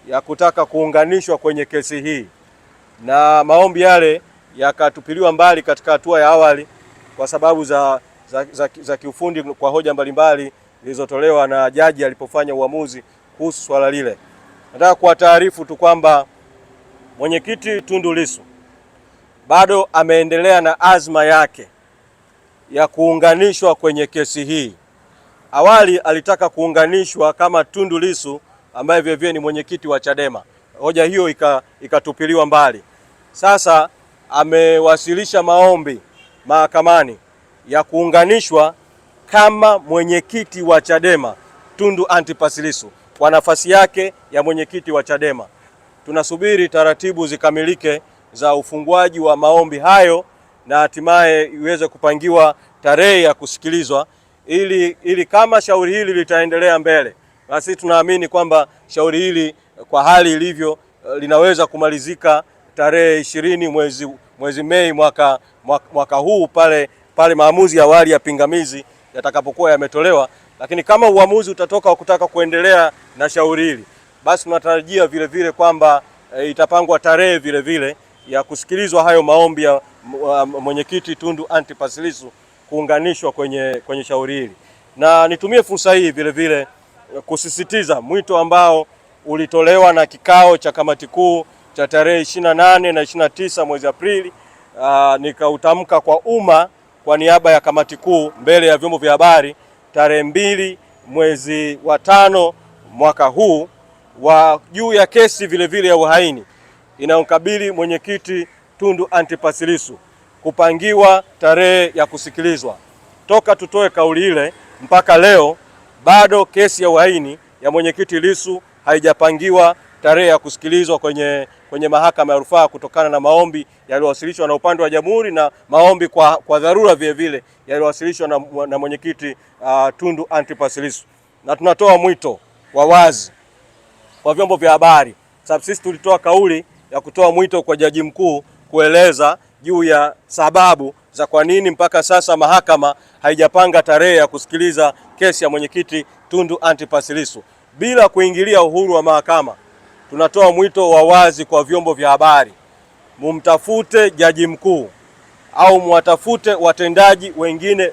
ya kutaka kuunganishwa kwenye kesi hii, na maombi yale yakatupiliwa mbali katika hatua ya awali kwa sababu za kiufundi kwa hoja mbalimbali zilizotolewa na jaji alipofanya uamuzi kuhusu swala lile. Nataka kuwataarifu tu kwamba mwenyekiti Tundu Lissu bado ameendelea na azma yake ya kuunganishwa kwenye kesi hii. Awali alitaka kuunganishwa kama Tundu Lissu ambaye vilevile ni mwenyekiti wa Chadema. Hoja hiyo ikatupiliwa mbali. Sasa amewasilisha maombi mahakamani ya kuunganishwa kama mwenyekiti wa Chadema Tundu Antipas Lissu kwa nafasi yake ya mwenyekiti wa Chadema. Tunasubiri taratibu zikamilike za ufunguaji wa maombi hayo na hatimaye iweze kupangiwa tarehe ya kusikilizwa ili kama shauri hili litaendelea mbele, basi tunaamini kwamba shauri hili kwa hali ilivyo linaweza kumalizika tarehe 20 mwezi Mei mwaka huu pale maamuzi ya awali ya pingamizi yatakapokuwa yametolewa. Lakini kama uamuzi utatoka wa kutaka kuendelea na shauri hili, basi tunatarajia vile vile kwamba itapangwa tarehe vile vile ya kusikilizwa hayo maombi ya mwenyekiti Tundu Antipas Lissu kuunganishwa kwenye shauri hili. Na nitumie fursa hii vile vile kusisitiza mwito ambao ulitolewa na kikao cha kamati kuu cha tarehe 28 na 29 mwezi Aprili, nikautamka kwa umma kwa niaba ya kamati kuu mbele ya vyombo vya habari tarehe 2 mwezi wa 5 mwaka huu wa juu ya kesi vile vile ya uhaini inayomkabili mwenyekiti Tundu Antipas Lissu kupangiwa tarehe ya kusikilizwa. Toka tutoe kauli ile mpaka leo bado kesi ya uhaini ya mwenyekiti Lissu haijapangiwa tarehe ya kusikilizwa kwenye mahakama ya rufaa kutokana na maombi yaliyowasilishwa na upande wa jamhuri na maombi kwa dharura vile vile yaliyowasilishwa na mwenyekiti Tundu Antipas Lissu. Na tunatoa mwito wa wazi kwa vyombo vya habari, sababu sisi tulitoa kauli ya kutoa mwito kwa jaji mkuu kueleza juu ya sababu za kwa nini mpaka sasa mahakama haijapanga tarehe ya kusikiliza kesi ya mwenyekiti Tundu Antipas Lissu bila kuingilia uhuru wa mahakama. Tunatoa mwito wa wazi kwa vyombo vya habari, mumtafute jaji mkuu au mwatafute watendaji wengine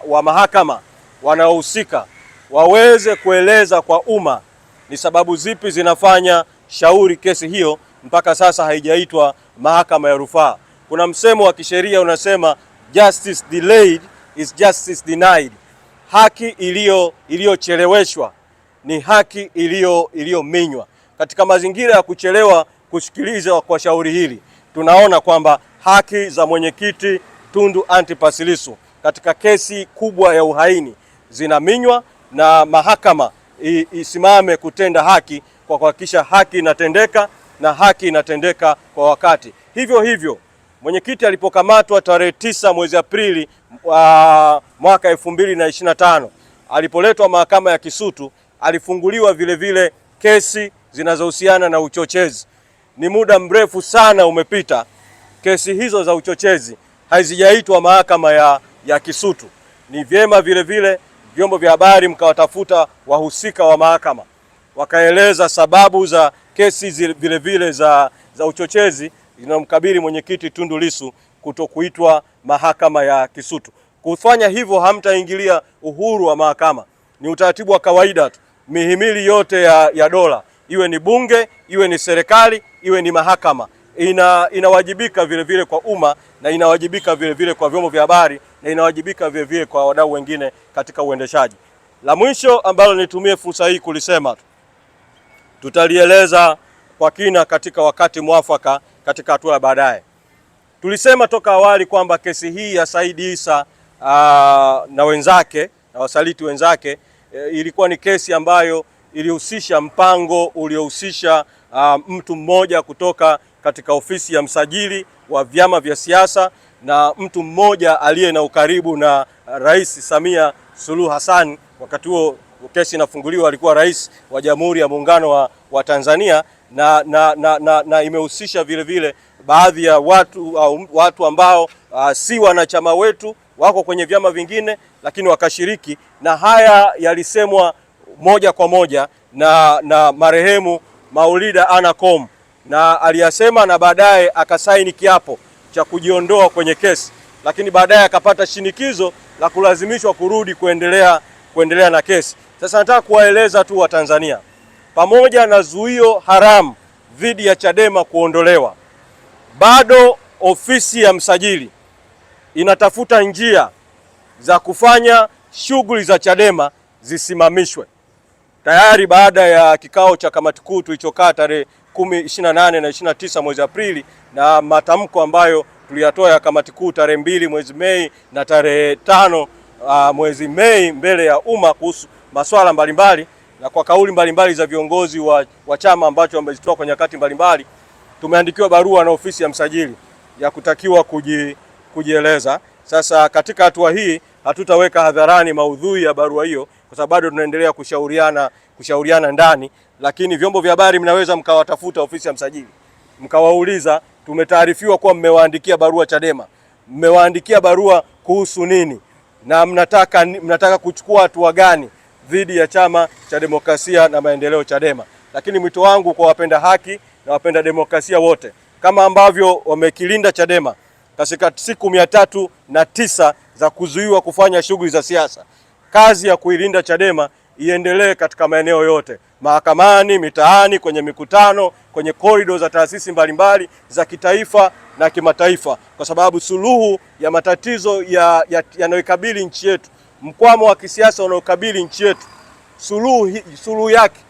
wa mahakama wanaohusika waweze kueleza kwa umma ni sababu zipi zinafanya shauri kesi hiyo mpaka sasa haijaitwa mahakama ya rufaa. Kuna msemo wa kisheria unasema justice delayed is justice denied. Haki iliyocheleweshwa ni haki iliyominywa. Katika mazingira ya kuchelewa kusikilizwa kwa shauri hili, tunaona kwamba haki za mwenyekiti Tundu Antipas Lissu katika kesi kubwa ya uhaini zinaminywa, na mahakama isimame kutenda haki kwa kuhakikisha haki inatendeka na haki inatendeka kwa wakati. Hivyo mwenyekiti alipokamatwa tarehe 9 mwezi Aprili mwaka 2025, alipoletwa mahakama ya Kisutu, alifunguliwa vile vile kesi zinazohusiana na uchochezi. Ni muda mrefu sana umepita, kesi hizo za uchochezi hazijaitwa mahakama ya Kisutu. Ni vyema vile vile vyombo vya habari mkawatafuta wahusika wa mahakama wakaeleza sababu za kesi vile vile za uchochezi zinazomkabili mwenyekiti Tundu Lissu kutokuitwa mahakama ya Kisutu. Kufanya hivyo hamtaingilia uhuru wa mahakama. Ni utaratibu wa kawaida tu. Mihimili yote ya dola, iwe ni bunge, iwe ni serikali, iwe ni mahakama, inawajibika vile vile kwa umma, na inawajibika vile vile kwa vyombo vya habari, na inawajibika vile vile kwa wadau wengine katika uendeshaji. La mwisho ambalo nitumie fursa hii kulisema, tutalieleza kwa kina katika wakati mwafaka katika hatua ya baadaye. Tulisema toka awali kwamba kesi hii ya Said Issa na wenzake na wasaliti wenzake ilikuwa ni kesi ambayo ilihusisha mpango uliohusisha mtu mmoja kutoka katika ofisi ya msajili wa vyama vya siasa na mtu mmoja aliye na ukaribu na Rais Samia Suluhu Hassan. Wakati huo kesi inafunguliwa alikuwa rais wa Jamhuri ya Muungano wa Tanzania, na imehusisha vile vile baadhi ya watu ambao si wanachama wetu, wako kwenye vyama vingine lakini wakashiriki, na haya yalisemwa moja kwa moja na marehemu Maulida Anacom, na aliyasema na baadaye akasaini kiapo cha kujiondoa kwenye kesi, lakini baadaye akapata shinikizo la kulazimishwa kurudi kuendelea na kesi. Sasa nataka kuwaeleza tu Watanzania, pamoja na zuio haramu dhidi ya Chadema kuondolewa, bado ofisi ya msajili inatafuta njia za kufanya shughuli za Chadema zisimamishwe. Tayari baada ya kikao cha kamati kuu tulichokaa tarehe 28 na 29 mwezi Aprili, na matamko ambayo tuliyatoa ya kamati kuu tarehe 2 mwezi Mei na tarehe 5 mwezi Mei mbele ya umma kuhusu masuala mbalimbali na kwa kauli mbalimbali za viongozi wa chama ambacho wamezitoa kwa nyakati mbalimbali, tumeandikiwa barua na ofisi ya msajili ya kutakiwa kujieleza. Sasa katika hatua hii hatutaweka hadharani maudhui ya barua hiyo kwa sababu bado tunaendelea kushauriana ndani, lakini vyombo vya habari mnaweza mkawatafuta ofisi ya msajili mkawauliza, tumetaarifiwa kuwa mmewaandikia barua Chadema, mmewaandikia barua kuhusu nini na mnataka kuchukua hatua gani dhidi ya Chama cha Demokrasia na Maendeleo Chadema. Lakini mwito wangu kwa wapenda haki na wapenda demokrasia wote, kama ambavyo wamekilinda Chadema katika siku 309 za kuzuiwa kufanya shughuli za siasa, kazi ya kuilinda Chadema iendelee katika maeneo yote, mahakamani, mitaani, kwenye mikutano, kwenye korido za taasisi mbalimbali za kitaifa na kimataifa, kwa sababu suluhu ya matatizo yanayokabili nchi yetu, mkwamo wa kisiasa unaokabili nchi yetu, suluhu yake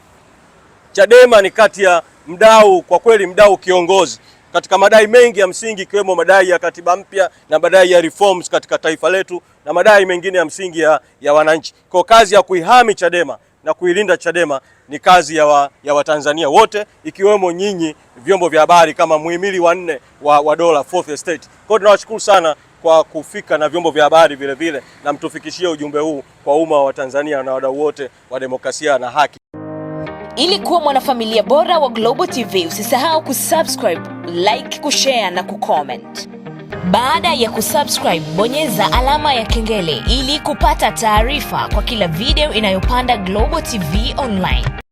Chadema ni kati ya mdau, kwa kweli mdau kiongozi katika madai mengi ya msingi, ikiwemo madai ya katiba mpya na madai ya reforms katika taifa letu na madai mengine ya msingi ya wananchi. Kwa kazi ya kuihami Chadema na kuilinda Chadema ni kazi ya Watanzania wote, ikiwemo nyinyi vyombo vya habari kama muhimili wa 4 wa dola, Fourth Estate. Kwa hiyo tunawashukuru sana kwa kufika na vyombo vya habari vile vile, na mtufikishie ujumbe huu kwa umma wa Tanzania na wadau wote wa demokrasia na haki. Ili kuwa mwanafamilia bora wa Global TV, usisahau kusubscribe, like, kushare na kucomment. Baada ya kusubscribe, bonyeza alama ya kengele ili kupata taarifa kwa kila video inayopanda Global TV Online.